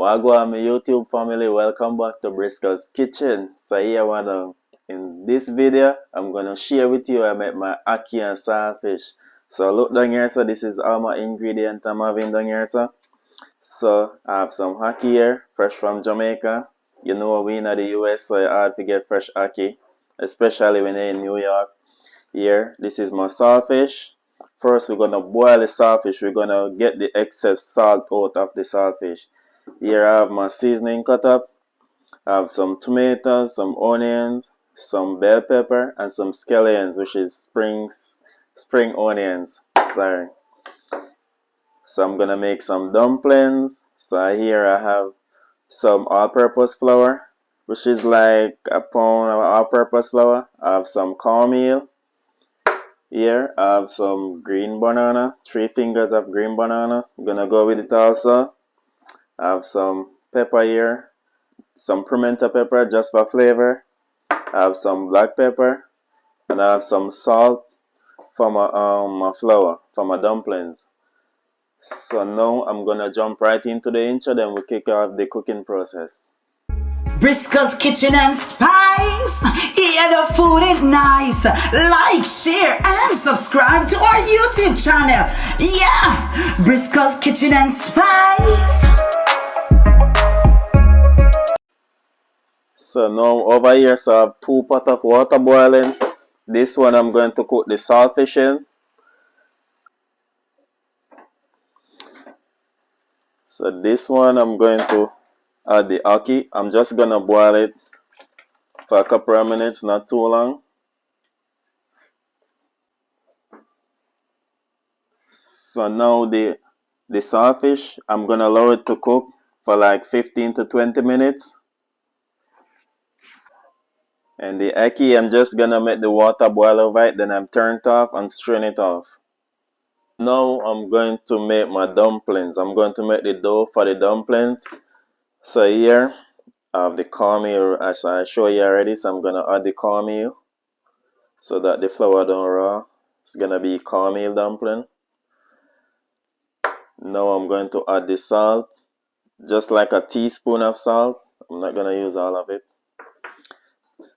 Wagwan, my YouTube family, welcome back to Briscoe's Kitchen. So here in this video, I'm gonna share with you I make my ackee and saltfish. So look down here, so this is all my ingredients I'm having down here, so I have some ackee here, fresh from Jamaica. You know we in the US, so it's hard to get fresh ackee, especially when you're in New York. Here, this is my saltfish. First, we're gonna boil the saltfish. We're gonna get the excess salt out of the saltfish. Here I have my seasoning cut up. I have some tomatoes, some onions, some bell pepper, and some scallions, which is spring onions. Sorry. So I'm gonna make some dumplings. So here I have some all-purpose flour, which is like a pound of all-purpose flour. I have some cornmeal. Here I have some green banana, 3 fingers of green banana. I'm gonna go with it also. I have some pepper here, some pimento pepper just for flavor. I have some black pepper, and I have some salt for my flour, for my dumplings. So now I'm gonna jump right into the intro, then we kick off the cooking process. Briscoe's Kitchen and Spice. Yeah, the food is nice. Like, share, and subscribe to our YouTube channel. Yeah, Briscoe's Kitchen and Spice. So now over here, so I have 2 pots of water boiling. This one I'm going to cook the saltfish in. So this one I'm going to add the ackee. I'm just gonna boil it for a couple of minutes, not too long. So now the saltfish, I'm gonna allow it to cook for like 15 to 20 minutes. And the ackee, I'm just gonna make the water boil over it, then I'm turned off and strain it off. Now I'm going to make my dumplings. I'm going to make the dough for the dumplings. So here I have the cornmeal as I show you already. So I'm gonna add the cornmeal so that the flour don't raw. It's gonna be cornmeal dumpling. Now I'm going to add the salt, just like a teaspoon of salt. I'm not gonna use all of it.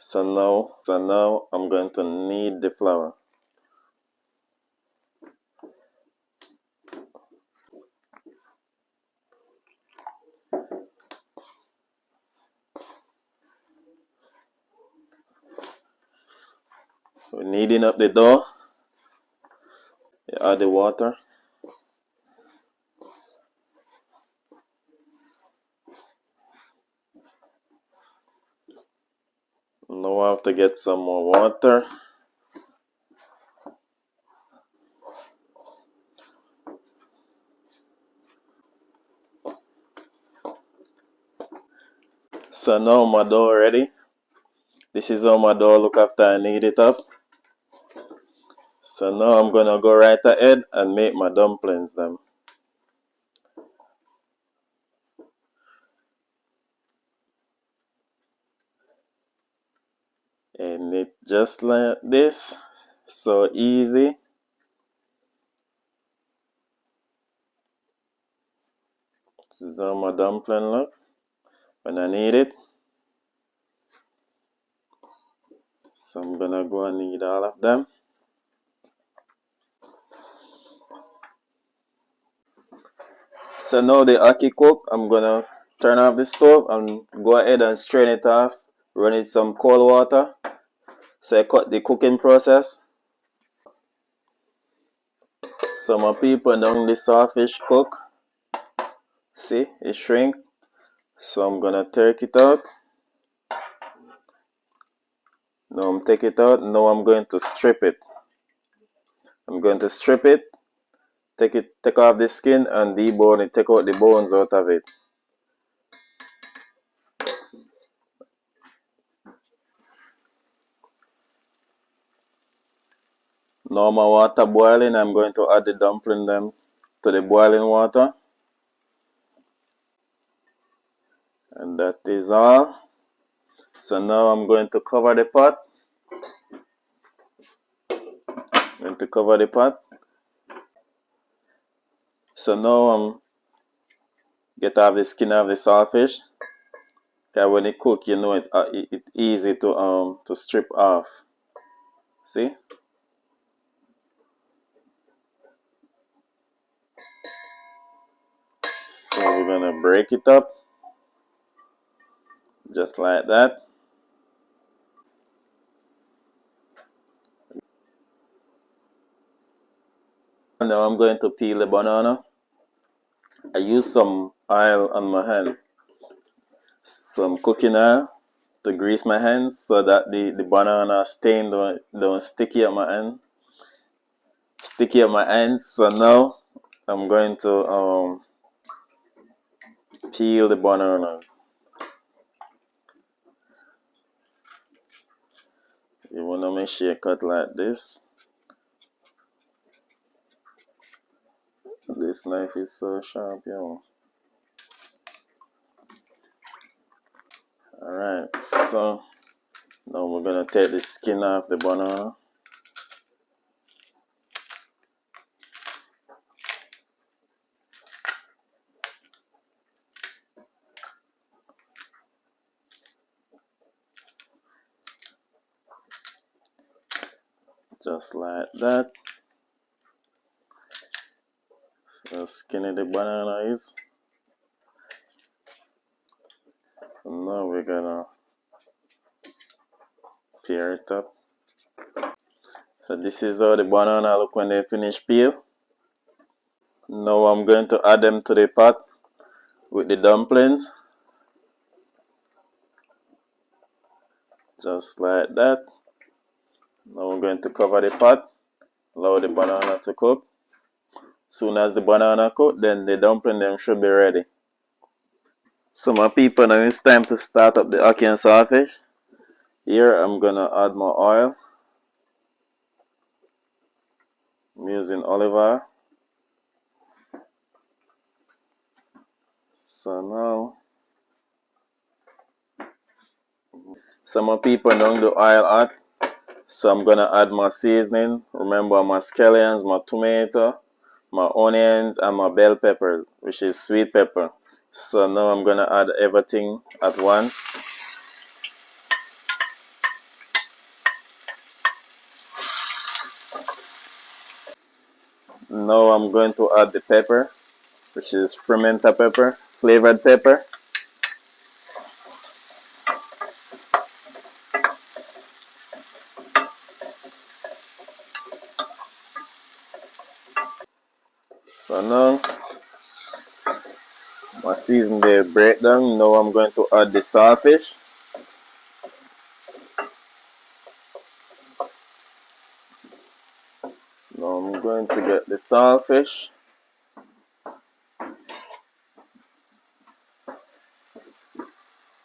So now I'm going to knead the flour. We're kneading up the dough. You add the water. Now I have to get some more water. So now my dough ready. This is how my dough look after I knead it up. So now I'm gonna go right ahead and make my dumplings then. And it just like this. So easy. This is how my dumpling look when I knead it. So I'm gonna go and knead all of them. So now the ackee cook, I'm gonna turn off the stove and go ahead and strain it off. Run it some cold water. So I cut the cooking process. So my people, now the saltfish cook. See, it shrink. So I'm gonna take it out. Now I'm take it out. Now I'm going to strip it. I'm going to strip it. Take off the skin and debone it. Take out the bones out of it. Now my water boiling. I'm going to add the dumpling them to the boiling water. And that is all. So now I'm going to cover the pot. I'm going to cover the pot. So now I'm get off the skin of the saltfish. Cause when it cook, you know it's easy to strip off. See? So we're gonna break it up just like that. Now I'm going to peel the banana. I use some oil on my hand, some cooking oil to grease my hands so that the banana stain don't sticky at my hand. Sticky at my hands. So now I'm going to peel the bananas. You wanna make sure you cut like this. This knife is so sharp, yo. Alright, so now we're gonna take the skin off the banana. Just like that. So skinny the banana is. And now we're gonna tear it up. So this is how the banana look when they finish peel. Now I'm going to add them to the pot with the dumplings. Just like that. Now we're going to cover the pot. Allow the banana to cook. Soon as the banana cook, then the dumpling them should be ready. So my people, now it's time to start up the ackee and saltfish. Here I'm gonna add my oil. I'm using olive oil. So now, some my people know the oil hot. So I'm gonna add my seasoning. Remember my scallions, my tomato, my onions, and my bell pepper, which is sweet pepper. So now I'm gonna add everything at once. Now I'm going to add the pepper, which is pimento pepper, flavored pepper. So now my season the breakdown. Now I'm going to add the saltfish. Now I'm going to get the saltfish.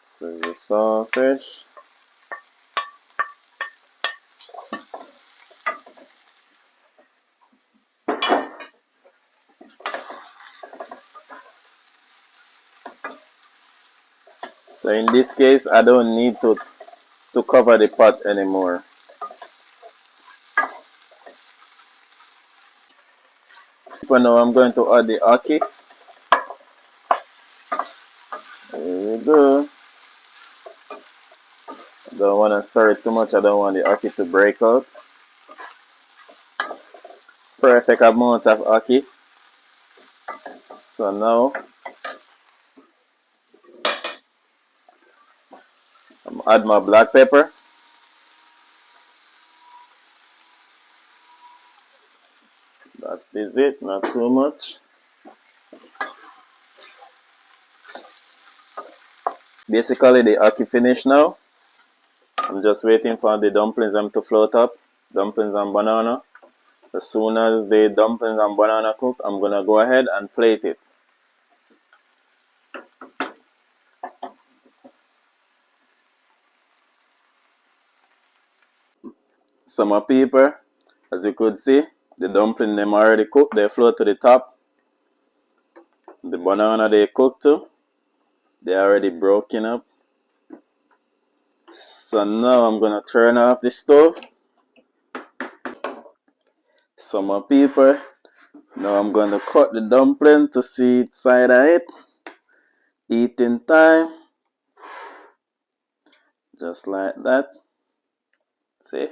So the saltfish. So in this case, I don't need to cover the pot anymore. For now, I'm going to add the ackee. There we go. Don't want to stir it too much. I don't want the ackee to break out. Perfect amount of ackee. So now I'm add my black pepper. That is it, not too much. Basically the ackee finished now. I'm just waiting for the dumplings to float up. Dumplings and banana. As soon as the dumplings and banana cook, I'm gonna go ahead and plate it. Some my people, as you could see, the dumpling them already cooked. They float to the top. The banana they cooked too. They already broken up. So now I'm gonna turn off the stove. So my people, now I'm gonna cut the dumpling to see its side of it. Eating time. Just like that. See?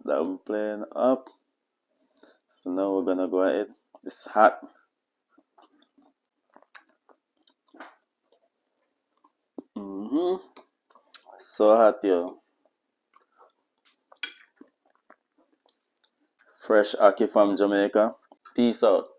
Dumpling up. So now we're gonna go ahead. It's hot. So hot, yo. Fresh Ackee from Jamaica. Peace out.